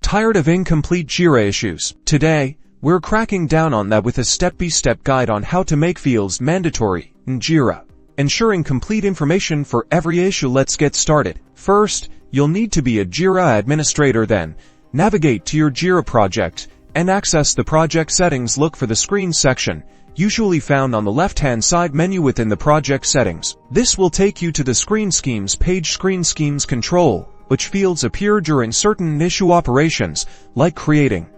Tired of incomplete Jira issues? Today, we're cracking down on that with a step-by-step guide on how to make fields mandatory in Jira, ensuring complete information for every issue. Let's get started. First, you'll need to be a Jira administrator. Then, navigate to your Jira project and access the project settings. Look for the screen section, usually found on the left-hand side menu within the project settings. This will take you to the Screen Schemes page. Screen Schemes control which fields appear during certain issue operations, like creating,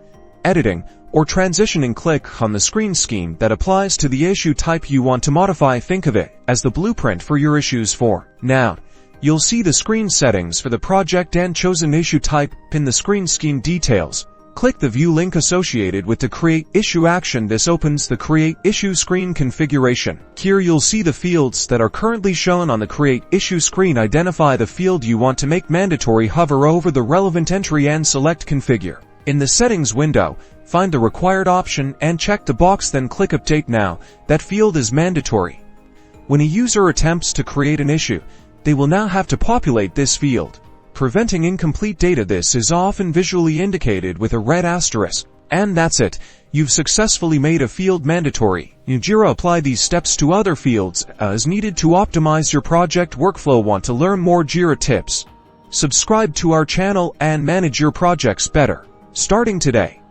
editing, or transitioning. Click on the screen scheme that applies to the issue type you want to modify. Think of it as the blueprint for your issues. Now, you'll see the screen settings for the project and chosen issue type. In the screen scheme details, click the view link associated with the Create Issue action. This opens the Create Issue screen configuration. Here you'll see the fields that are currently shown on the Create Issue screen. Identify the field you want to make mandatory. Hover over the relevant entry and select Configure. In the Settings window, find the required option and check the box, then click Update. Now, that field is mandatory. When a user attempts to create an issue, they will now have to populate this field, preventing incomplete data. This is often visually indicated with a red asterisk. And that's it. You've successfully made a field mandatory in Jira. Apply these steps to other fields as needed to optimize your project workflow. Want to learn more Jira tips? Subscribe to our channel and manage your projects better, starting today.